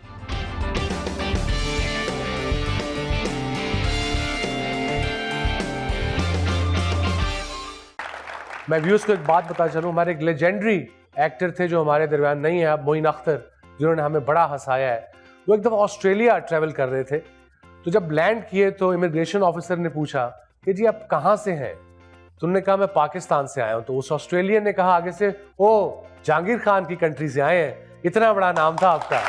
मैं व्यूअर्स को एक बात बता चलूं, हमारे एक लेजेंडरी एक्टर थे जो हमारे दरमियान नहीं है अब, मोइन अख्तर, जिन्होंने हमें बड़ा हंसाया है। वो एक दफ़ा ऑस्ट्रेलिया ट्रैवल कर रहे थे, तो जब लैंड किए तो इमिग्रेशन ऑफिसर ने पूछा कि जी आप कहाँ से हैं? तो उन्होंने कहा मैं पाकिस्तान से आया हूँ। तो उस ऑस्ट्रेलियन ने कहा आगे से, ओ जहांगीर खान की कंट्री से आए हैं, इतना बड़ा नाम था आपका।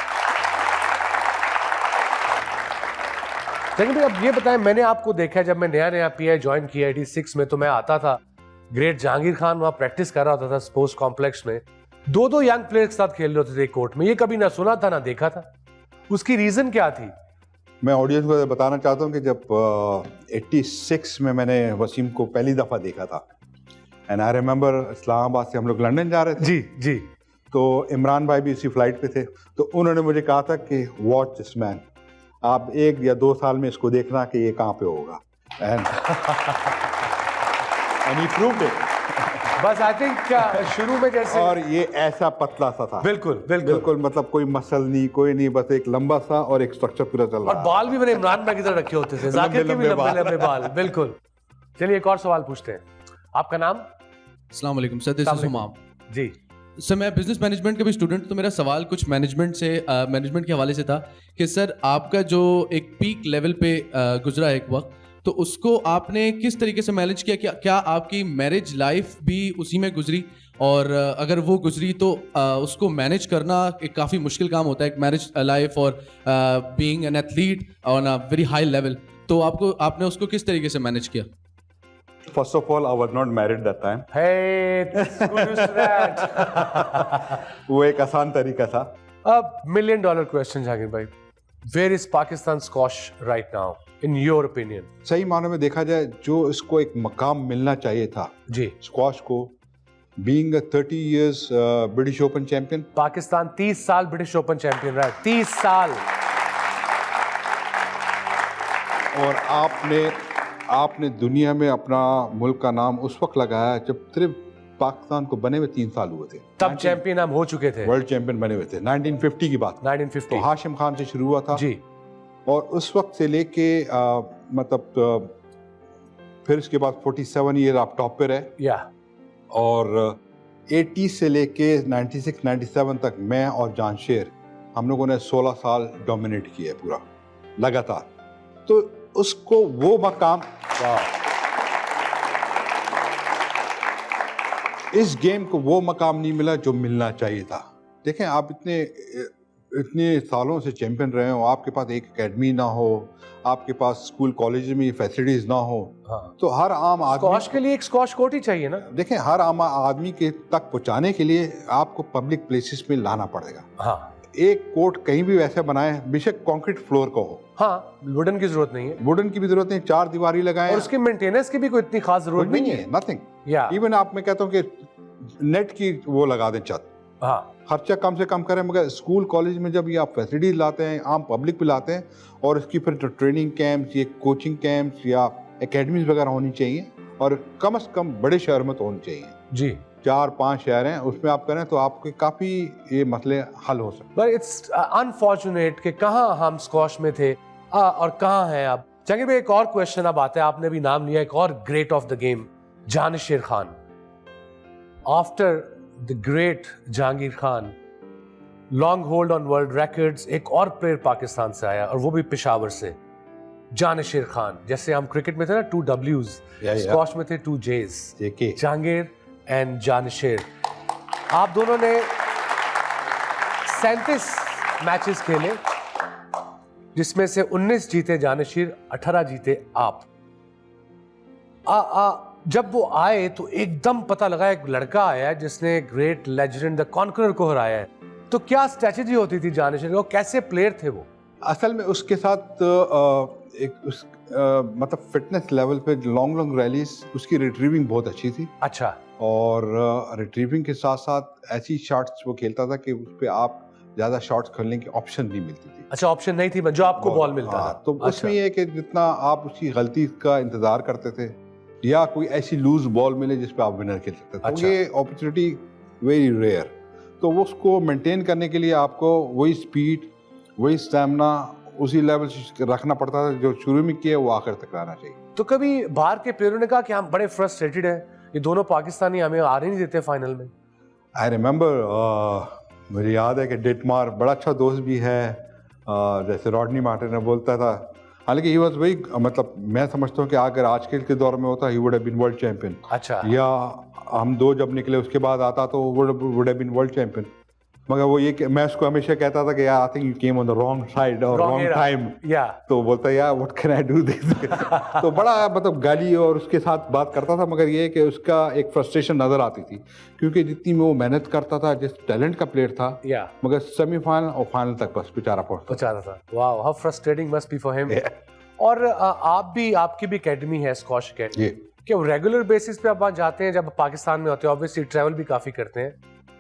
लेकिन भाई अब ये बताएं, मैंने आपको देखा जब मैं नया नया PI ज्वाइन किया 86 में, तो मैं आता था, ग्रेट जहांगीर खान वहाँ प्रैक्टिस कर रहा होता था स्पोर्ट्स कॉम्प्लेक्स में, 2-2 यंग प्लेयर्स के साथ खेल रहे होते थे कोर्ट में। ये कभी ना सुना था ना देखा था। उसकी रीजन क्या थी? मैं ऑडियंस को बताना चाहता हूँ कि जब 86 में मैंने वसीम को पहली दफ़ा देखा था, एंड आई रिमेंबर इस्लामाबाद से हम लोग लंदन जा रहे थे। जी। तो इमरान भाई भी इसी फ्लाइट पे थे। तो उन्होंने मुझे कहा था कि वॉच दिस मैन, आप 1 या 2 साल में इसको देखना कि ये कहाँ पे होगा। And he proved it. बस आई थिंक शुरू में जैसे, और ये ऐसा पतला सा था, बिल्कुल मतलब कोई मसल नहीं, कोई नहीं, बस एक लंबा सा और एक स्ट्रक्चर पूरा चल रहा। और बाल भी मैंने इमरान भाई की तरह रखे होते थे, जाकिर के भी लंबे बाल। बिल्कुल। चलिए एक और सवाल पूछते हैं। आपका नाम? अस्सलाम वालेकुम sir, this is Humam ji. Sir मैं बिजनेस मैनेजमेंट का भी स्टूडेंट, तो मेरा सवाल कुछ मैनेजमेंट के हवाले से था कि सर आपका जो एक पीक लेवल पे गुजरा एक वक्त, तो उसको आपने किस तरीके से मैनेज किया? क्या आपकी मैरिज लाइफ भी उसी में गुजरी? और अगर वो गुजरी तो उसको मैनेज करना एक काफ़ी मुश्किल काम होता है, एक मैरिज लाइफ और being an athlete on a very high level. तो आपने उसको किस तरीके से मैनेज किया? First of all, I was not married that time. Hey, that's good to that. वो एक आसान तरीका था। अब $1 million क्वेश्चन जहांगीर भाई, Where is Pakistan squash right now, in your opinion? सही मानों में देखा जाए, जो इसको एक मकाम मिलना चाहिए था जी, स्क्वाश को, being a 30 years British Open champion. Pakistan 30 साल ब्रिटिश ओपन चैंपियन रहा है, 30 साल। और आपने दुनिया में अपना मुल्क का नाम उस वक्त लगाया जब सिर्फ पाकिस्तान को बने हुए 3 साल हुए थे। तब चैंपियन हम हो चुके थे, वर्ल्ड चैंपियन बने हुए थे। 1950 की बात, 1950। तो हाशिम खान से शुरू हुआ था जी। और उस वक्त से लेके मतलब फिर उसके बाद 47 ईयर आप टॉप पे रहे, या और 80 से लेके 96-97 तक मैं और जानशेर, हम लोगों ने 16 साल डोमिनेट किया है पूरा लगातार। तो उसको वो मकाम, इस गेम को वो मकाम नहीं मिला जो मिलना चाहिए था। देखें, आप इतने सालों से चैंपियन रहे हो, आपके पास एक एकेडमी ना हो, आपके पास स्कूल कॉलेज में फैसिलिटीज ना हो, हाँ। तो हर आम आदमी स्क्वाश के लिए एक स्क्वाश कोर्ट ही चाहिए ना। देखें, हर आम आदमी के तक पहुंचाने के लिए आपको पब्लिक प्लेसेस में लाना पड़ेगा। हाँ, एक कोर्ट कहीं भी वैसे बनाए, बेशक कंक्रीट फ्लोर का हो, हाँ, वुडन की जरूरत नहीं है, वुडन की भी जरूरत नहीं, 4 दीवारी लगाएं, और उसकी मेंटेनेंस की भी कोई इतनी खास जरूरत नहीं है, नथिंग। या इवन आप, मैं कहता हूँ कि नेट की वो लगा दें छत, हाँ, खर्चा कम से कम करें, मगर स्कूल कॉलेज में जब ये आप फैसिलिटीज लाते हैं, आम पब्लिक पे लाते हैं, और इसकी फिर जो ट्रेनिंग कैंप्स, ये कोचिंग कैंप्स या एकेडमीज वगैरह होनी चाहिए, और कम से कम बड़े शहर में तो होनी चाहिए जी। 4-5 शहर हैं, उसमें आप करें तो आपके काफ़ी ये मसले हल हो सकते हैं। बट इट्स अनफॉर्चुनेट कि कहाँ हम स्क्वॉश में थे और कहाँ हैं अब। जहांगीर भाई, एक और क्वेश्चन अब आता है, आपने भी नाम लिया एक और great of the game, Jansher Khan. After the great Jahangir Khan, long hold on world records, एक और प्लेयर पाकिस्तान से आया और वो भी पेशावर से, जानिशेर खान। जैसे हम क्रिकेट में थे ना 2 W's, स्क्वॉश में थे 2 J's, जहांगीर एंड जानिशेर। आप दोनों ने 37 मैचेस खेले, जिसमें से 19 जीते जानिशेर, 18 जीते आप। जब वो आए तो एकदम पता लगा एक लड़का आया है जिसने ग्रेट लेजेंड द कॉन्करर को हराया है। तो क्या स्ट्रेटजी होती थी जानिशेर को, कैसे प्लेयर थे वो? असल में उसके साथ मतलब फिटनेस लेवल पे लॉन्ग रैलीज, उसकी रिट्रीविंग बहुत अच्छी थी। अच्छा। और रिट्रीविंग के साथ साथ ऐसी शॉट्स वो खेलता था कि उस पर आप ज़्यादा शॉट्स खेलने की ऑप्शन नहीं मिलती थी। अच्छा, ऑप्शन नहीं थी जो आपको बॉल मिलता था। तो उसमें ये कि जितना आप उसकी गलती का इंतजार करते थे या कोई ऐसी लूज बॉल मिले जिस पे आप विनर खेल सकते थे, अच्छा। तो ये अपॉर्चुनिटी वेरी रेयर। तो वो उसको मेंटेन करने के लिए आपको वही स्पीड, वही स्टैमिना, उसी लेवल से रखना पड़ता था जो शुरू में किया वो आखिर तक रहना चाहिए। तो कभी बाहर के प्लेयरों ने कहा कि हम बड़े फ्रस्ट्रेटेड हैं, ये दोनों पाकिस्तानी हमें आ नहीं देते फाइनल में? आई रिमेंबर, मुझे याद है कि डेटमार बड़ा अच्छा दोस्त भी है, जैसे रॉडनी मार्टिन ने बोलता था, हालांकि ही वाज वही, मतलब मैं समझता हूँ कि अगर आजकल के दौर में होता ही would have been world champion. अच्छा। या हम 2 जब निकले उसके बाद आता तो would have been world champion. मगर वो ये कि मैं उसको हमेशा कहता था कि यार I think you came on the wrong side और रॉन्ग टाइम। तो बोलता यार what can I do this. तो बड़ा मतलब गाली और उसके साथ बात करता था, मगर ये कि उसका एक फ्रस्ट्रेशन नजर आती थी, क्योंकि जितनी वो मेहनत करता था, जिस टैलेंट का प्लेयर था, मगर सेमीफाइनल और फाइनल तक बस बेचारा पहुंचता था। Wow, how frustrating must be for him. और आपकी भी एकेडमी है, स्क्वॉश एकेडमी, क्या रेगुलर बेसिस पे आप वहाँ जाते हैं जब पाकिस्तान में होते हैं? ऑब्वियसली ट्रैवल भी काफी करते हैं,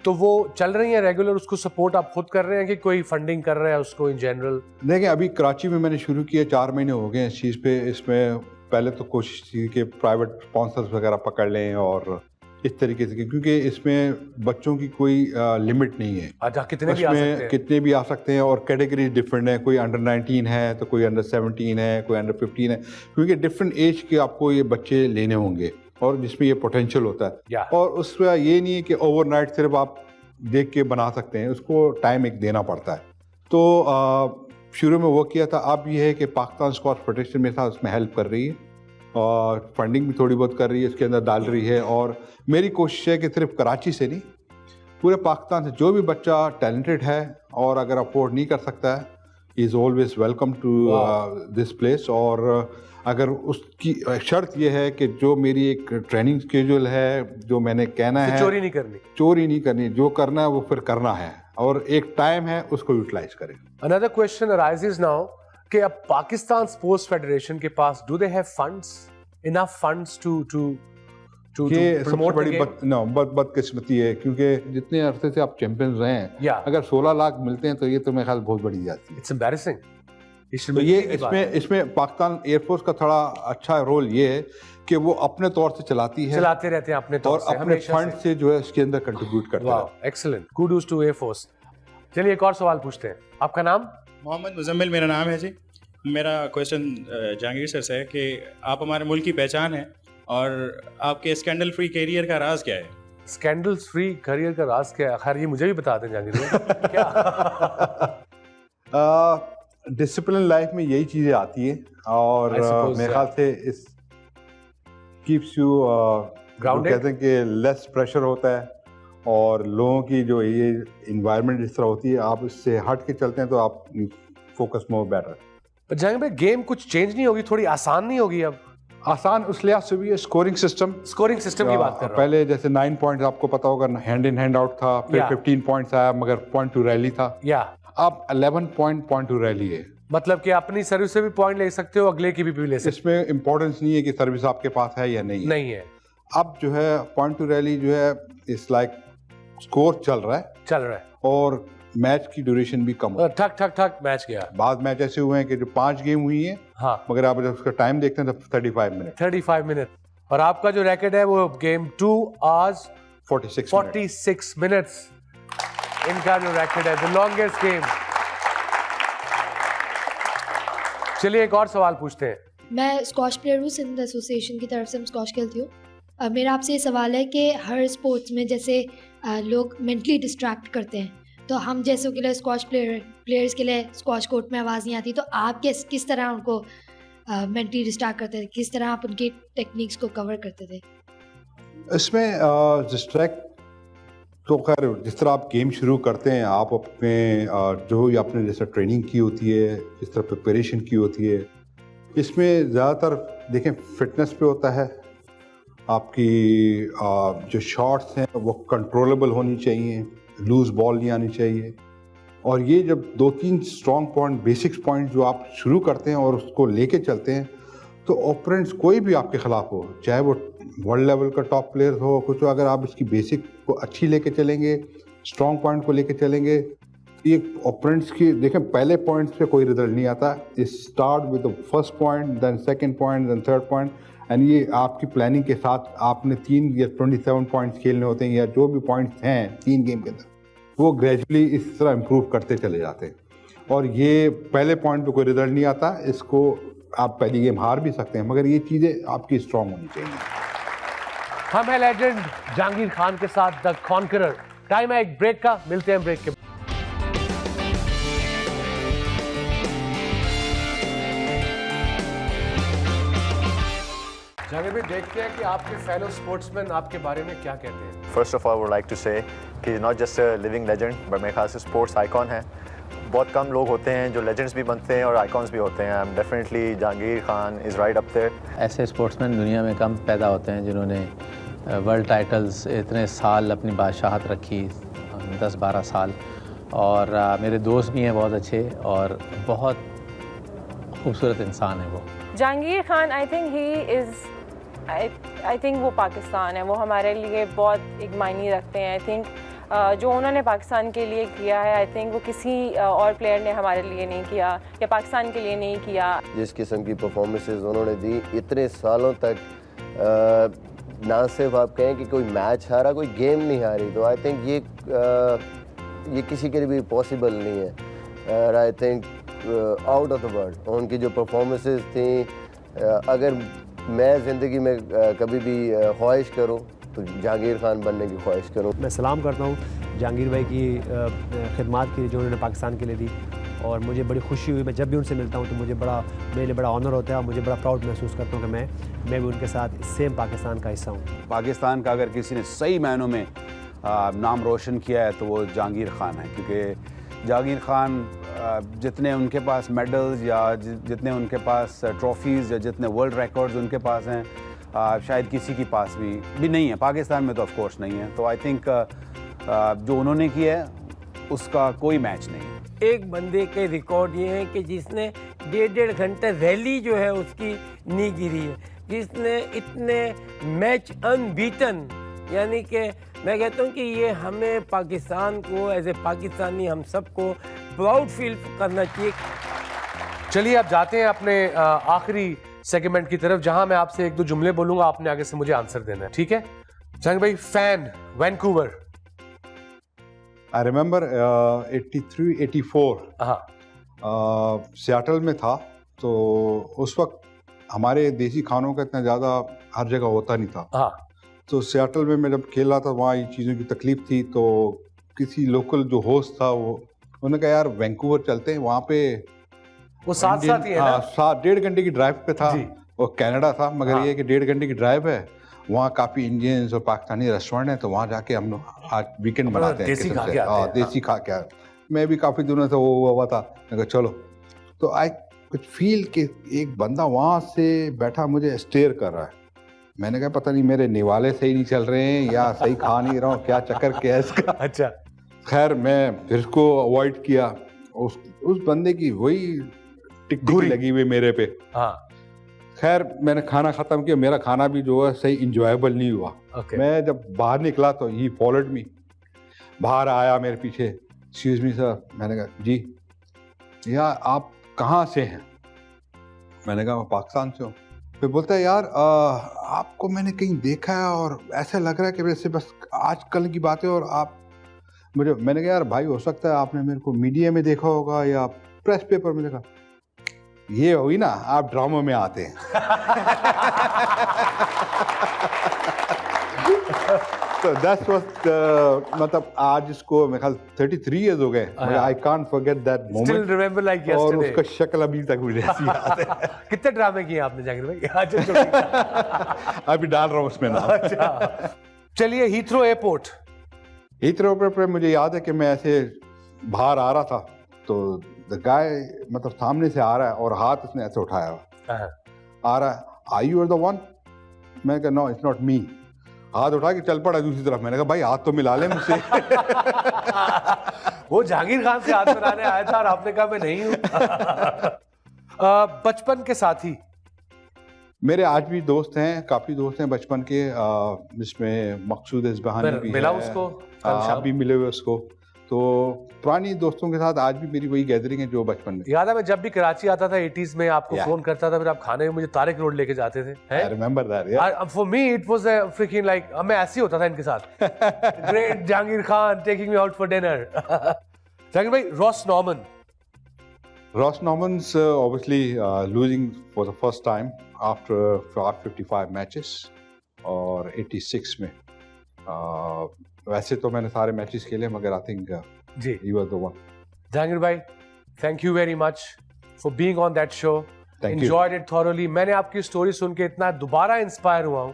तो वो चल रही है रेगुलर, उसको सपोर्ट आप खुद कर रहे हैं कि कोई फंडिंग कर रहा है उसको इन जनरल? देखिए, अभी कराची में मैंने शुरू किया, 4 महीने हो गए इस चीज़ पे। इसमें पहले तो कोशिश थी कि प्राइवेट स्पॉन्सर्स वगैरह पकड़ लें और इस तरीके से, क्योंकि इसमें बच्चों की कोई लिमिट नहीं है। अच्छा, कितने भी आ सकते हैं और कैटेगरीज डिफरेंट है, कोई अंडर 19 है तो कोई अंडर 17 है, कोई अंडर 15 है, क्योंकि डिफरेंट एज के आपको ये बच्चे लेने होंगे और जिसमें ये पोटेंशियल होता है। और उसमें ये नहीं है कि ओवरनाइट सिर्फ आप देख के बना सकते हैं, उसको टाइम एक देना पड़ता है। तो शुरू में वो किया था। अब ये है कि पाकिस्तान स्क्वॉश फेडरेशन में था, उसमें हेल्प कर रही है और फंडिंग भी थोड़ी बहुत कर रही है, इसके अंदर डाल रही है। और मेरी कोशिश है कि सिर्फ कराची से नहीं, पूरे पाकिस्तान से जो भी बच्चा टैलेंटेड है और अगर अफोर्ड नहीं कर सकता है, is always welcome to this place. और अगर उसकी शर्त यह है कि जो मेरी एक ट्रेनिंग स्केड्यूल है, जो मैंने कहना है, चोरी नहीं करनी, जो करना है वो फिर करना है, और एक टाइम है उसको यूटिलाइज करें। Another question arises now कि अब पाकिस्तान स्पोर्ट्स फेडरेशन के पास do they have funds, enough funds to promote the game? बदकिस्मती है, क्योंकि जितने अरसे से आप चैंपियंस रहे हैं, अगर 16 लाख मिलते हैं तो ये तो मेरे ख्याल बहुत बड़ी जाती है। It's embarrassing। तो ये इसमें पाकिस्तान एयरफोर्स का थोड़ा अच्छा रोल ये है कि वो अपने तौर से चलाते रहते हैं अपने तौर से, और अपने फंड से जो है इसके अंदर कंट्रीब्यूट करते हैं। Excellent, kudos to air force. चलिए एक और सवाल पूछते हैं। आपका नाम? मोहम्मद मुजम्मिल मेरा नाम है जी। मेरा क्वेश्चन जहांगीर सर से है कि आप हमारे मुल्क की पहचान है और आपके स्कैंडल फ्री करियर का राज क्या है? स्कैंडल्स फ्री करियर का राज क्या है? खैर ये मुझे भी बता दें जहांगीर क्या। डिसिप्लिन लाइफ में यही चीज़ें आती हैं और मेरे ख्याल से इस कीप्स यू ग्राउंडेड, कहते हैं कि लेस प्रेशर होता है और लोगों की जो ये इन्वायरमेंट जिस तरह होती है, आप इससे हट के चलते हैं तो आप फोकस मोर बेटर। जहांगीर भाई, गेम कुछ चेंज नहीं होगी, थोड़ी आसान नहीं होगी अब? आसान उस लिहाज से भी है, स्कोरिंग सिस्टम की बात कर रहा हूं। पहले जैसे 9 पॉइंट्स आपको पता होगा, हैंड इन हैंड आउट था, फिर 15 पॉइंट्स आया, मगर पॉइंट टू रैली था। अब 11 पॉइंट टू रैली है, मतलब कि अपनी सर्विस से भी पॉइंट ले सकते हो, अगले की भी ले सकते हो। इसमें इंपॉर्टेंस नहीं है कि सर्विस आपके पास है या नहीं है। अब जो है पॉइंट टू रैली जो है इस लाइक स्कोर चल रहा है और मैच की ड्यूरेशन भी कम हो। ठक ठक ठक मैच गया। बाद मैच ऐसे हुए हैं कि जो 5 गेम हुई हैं, हाँ, मगर आप जब उसका टाइम देखते हैं तो 35 मिनट 35 मिनट। और आपका जो रैकेट है वो गेम 2 hours 46 मिनट्स इनका जो रैकेट है, द लॉन्गेस्ट गेम। चलिए एक और सवाल पूछते हैं। मैं स्क्वाश प्लेयर हूँ, सिंध एसोसिएशन की तरफ से मैं स्क्वाश खेलती हूँ। मेरा आपसे ये सवाल है कि हर स्पोर्ट्स में जैसे लोग मेंटली डिस्ट्रैक्ट करते हैं, तो हम जैसों के लिए स्क्वाश प्लेयर्स के लिए स्क्वाश कोर्ट में आवाज़ नहीं आती, तो आप किस तरह उनको मेंटली डिस्ट्रैक्ट करते थे, किस तरह आप उनकी टेक्निक्स को कवर करते थे? इसमें डिस्ट्रैक्ट तो खैर जिस तरह आप गेम शुरू करते हैं, आप अपने जो भी आपने जैसे ट्रेनिंग की होती है, जिस तरह प्रिपरेशन की होती है, इसमें ज़्यादातर देखें फिटनेस पे होता है। आपकी जो शॉट्स हैं वो कंट्रोलेबल होनी चाहिए, लूज बॉल नहीं आनी चाहिए। और ये जब 2-3 स्ट्रॉन्ग पॉइंट, बेसिक्स पॉइंट जो आप शुरू करते हैं और उसको लेके चलते हैं, तो ओपोनेंट्स कोई भी आपके ख़िलाफ़ हो, चाहे वो वर्ल्ड लेवल का टॉप प्लेयर हो कुछ, अगर आप इसकी बेसिक को अच्छी लेके चलेंगे, स्ट्रॉन्ग पॉइंट को लेके चलेंगे, ये ओपोनेंट्स की देखें पहले पॉइंट्स पे कोई रिजल्ट नहीं आता। Start with the first point, then second point, then third point, and ये आपकी प्लानिंग के साथ आपने 3 या 27 पॉइंट्स खेलने होते हैं, या जो भी पॉइंट्स हैं 3 गेम के अंदर, वो ग्रेजुअली इस तरह इम्प्रूव करते चले जाते हैं। और ये पहले पॉइंट पे कोई रिजल्ट नहीं आता, इसको आप पहली गेम हार भी सकते हैं, मगर ये चीज़ें आपकी स्ट्रॉन्ग होनी चाहिए। हम हैं लेजेंड जहांगीर खान के साथ, द कॉन्करर। टाइम है एक ब्रेक का, मिलते हैं ब्रेक के। जहांगीर भाई, देखते हैं कि आपके फेलो स्पोर्ट्समैन आपके बारे में क्या कहते हैं। First of all would like to say कि not just living legend but मेरे ख्याल से स्पोर्ट्स आइकॉन है। बहुत कम लोग होते हैं जो लेजेंड्स भी बनते हैं और आइकॉन्स भी होते हैं। I am definitely Jahangir Khan is right up there. ऐसे स्पोर्ट्समैन दुनिया में कम पैदा होते हैं जिन्होंने वर्ल्ड टाइटल्स इतने साल अपनी बादशाहत रखी, 10-12 साल। और मेरे दोस्त भी हैं बहुत अच्छे, और बहुत खूबसूरत इंसान है वो। Jahangir Khan, I think he is I think वो पाकिस्तान है, वो हमारे लिए बहुत एक मायने रखते हैं। आई थिंक जो उन्होंने पाकिस्तान के लिए किया है, आई थिंक वो किसी और प्लेयर ने हमारे लिए नहीं किया या पाकिस्तान के लिए नहीं किया। जिस किस्म की परफॉर्मेंसेस उन्होंने दी इतने सालों तक, ना सिर्फ आप कहें कि कोई मैच हारा, कोई गेम नहीं हारी, तो आई थिंक ये किसी के लिए भी पॉसिबल नहीं है। और I think out of the world उनकी जो परफॉर्मेंसेस थी, अगर मैं ज़िंदगी में कभी भी ख्वाहिश करूं तो जहांगीर खान बनने की ख्वाहिश करूं। मैं सलाम करता हूं जहांगीर भाई की खिदमत की जो उन्होंने पाकिस्तान के लिए दी, और मुझे बड़ी खुशी हुई। मैं जब भी उनसे मिलता हूं तो मेरे लिए बड़ा ऑनर होता है, और मुझे बड़ा प्राउड महसूस करता हूं कि मैं भी उनके साथ सेम पाकिस्तान का हिस्सा हूँ। पाकिस्तान का अगर किसी ने सही मायनों में नाम रोशन किया है तो वो जहांगीर खान है, क्योंकि जहांगीर खान जितने उनके पास मेडल्स या जितने उनके पास ट्रॉफीज़ या जितने वर्ल्ड रिकॉर्ड्स उनके पास हैं, शायद किसी के पास भी नहीं है। पाकिस्तान में तो ऑफ कोर्स नहीं है। तो आई थिंक जो उन्होंने किया है उसका कोई मैच नहीं है। एक बंदे के रिकॉर्ड ये है कि जिसने 1.5 घंटे रैली जो है उसकी नी गिरी है, जिसने इतने मैच अनबीटन, यानी कि मैं कहता हूँ कि ये हमें पाकिस्तान को एज ए पाकिस्तानी हम सबको प्राउड फील करना चाहिए। चलिए अब जाते हैं अपने आखिरी सेगमेंट की तरफ, जहां मैं आपसे 1-2 जुमले बोलूंगा, आपने आगे से मुझे आंसर देना है, ठीक है? जहांगीर भाई, fan Vancouver. I remember 83-84 Seattle में था, तो उस वक्त हमारे देसी खानों का इतना ज़्यादा हर जगह होता नहीं था। हाँ। तो सियाटल में मैं जब खेल रहा था, वहाँ ये चीज़ों की तकलीफ थी, तो किसी लोकल जो होस्ट था उन्होंने कहा यार वैंकूवर चलते हैं, वहाँ पे वो साथ ही है ना? 1.5 घंटे की ड्राइव पे था, वो कनाडा था, मगर हाँ। ये कि 1.5 घंटे की ड्राइव है, वहाँ काफ़ी इंडियंस और पाकिस्तानी रेस्टोरेंट हैं, तो वहाँ जाके हम लोग आज वीकेंड बनाते हैं, देसी खा के आते हैं। देसी खा के आते। मैं भी काफ़ी दिनों से वो हुआ था, मैं कहा चलो, तो आई कुछ फील कि एक बंदा वहाँ से बैठा मुझे स्टेयर कर रहा है। मैंने कहा पता नहीं मेरे निवाले सही नहीं चल रहे हैं या सही खा नहीं रहा हूँ, क्या चक्कर क्या है इसका। अच्छा। खैर मैं फिर इसको अवॉइड किया। उस बंदे की वही टिक लगी हुई मेरे पे। हाँ। खैर मैंने खाना खत्म किया, मेरा खाना भी जो है सही इंजॉयबल नहीं हुआ। Okay. मैं जब बाहर निकला तो ही फॉलोड मी, बाहर आया मेरे पीछे, एक्सक्यूज मी सर, मैंने कहा जी यार आप कहाँ से हैं? मैंने कहा मैं पाकिस्तान से हूँ। फिर बोलता है यार आपको मैंने कहीं देखा है और ऐसा लग रहा है कि वैसे बस आजकल की बात है और आप मुझे, मैंने कहा यार भाई हो सकता है आपने मेरे को मीडिया में देखा होगा या प्रेस पेपर में देखा। ये हुई ना, आप ड्रामा में आते हैं। तो दैट्स व्हाट मतलब आज इसको मेरे ख्याल 33 इयर्स हो गए, I can't forget that moment, still remember like और यस्टरडे। उसका शक्ल अभी तक मुझे ऐसी याद है। कितने ड्रामे किए आपने जाकिर भाई? अभी डाल रहा हूँ उसमें ना। अच्छा चलिए, हीथ्रो एयरपोर्ट। हीथ्रो पर मुझे याद है कि मैं ऐसे बाहर आ रहा था तो द गाय मतलब सामने से आ रहा है और हाथ उसने ऐसे उठाया हुआ आ रहा है, are you are the one? मैं कहा नो इट्स नॉट मी। हाथ उठा के चल पड़ा दूसरी तरफ। मैंने कहा भाई हाथ तो मिला ले मुझसे। वो जहांगीर खान से हाथ मिलाने आया था और आपने कहा मैं नहीं हूं। बचपन के साथी मेरे आज भी दोस्त हैं, काफी दोस्त हैं बचपन के, जिसमें मकसूद इस्बहानी भी मिला है, उसको अभी मिले हुए उसको। तो पुरानी दोस्तों के साथ आज भी मेरी वही गैदरिंग है जो बचपन में। याद है मैं जब भी कराची आता था 80s में आपको फोन करता था, फिर आप खाने में मुझे तारिक रोड लेके जाते थे। I remember that, yeah. For me it was a freaking like मैं ऐसे ही होता था इनके साथ। Great Jahangir Khan taking me out for dinner। Jahangir भाई, Ross Norman. Ross Norman's obviously losing for the first time after 55 matches और 86 में। वैसे तो मैंने सारे मैचेस खेले मगर आई थिंक जी he was the one। Jahangir भाई, thank you very much for being on that show. Thank you। Enjoyed it thoroughly. मैंने आपकी स्टोरी सुन के इतना दोबारा इंस्पायर हुआ हूँ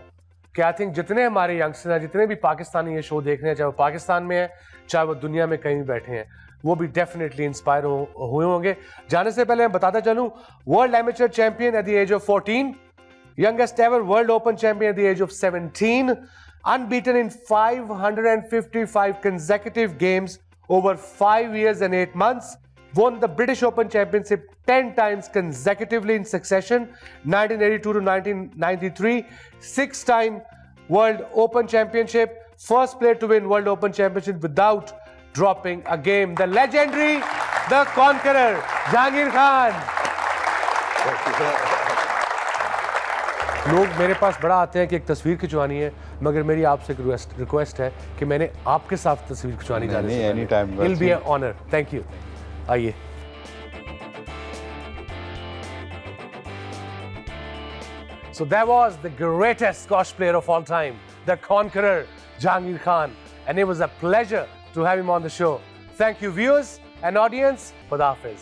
कि आई थिंक जितने हमारे यंगस्टर हैं, जितने भी पाकिस्तानी ये शो देख रहे हैं, चाहे वो पाकिस्तान में है चाहे वो दुनिया में कहीं भी बैठे हैं, वो भी डेफिनेटली इंस्पायर हुए होंगे। जाने से पहले मैं बताता चलूं, world amateur champion at the age of 14, youngest ever world open champion at the age of 17, unbeaten in 555 consecutive games over 5 years and 8 months, won the British Open Championship 10 times consecutively in succession, 1982 to 1993, 6-time World Open Championship, first player to win World Open Championship without dropping a game. The legendary, the conqueror, Jahangir Khan. लोग मेरे पास बड़ा आते हैं कि एक तस्वीर खिंचवानी है, मगर मेरी आपसे रिक्वेस्ट है कि मैंने आपके साथ तस्वीर खिंचवानी जाने से any time will be an honour. Thank you. आइए। So that was the greatest squash player of all time, the conqueror, Jahangir Khan, and it was a pleasure to have him on the show. Thank you, viewers and audience. Khuda Hafiz.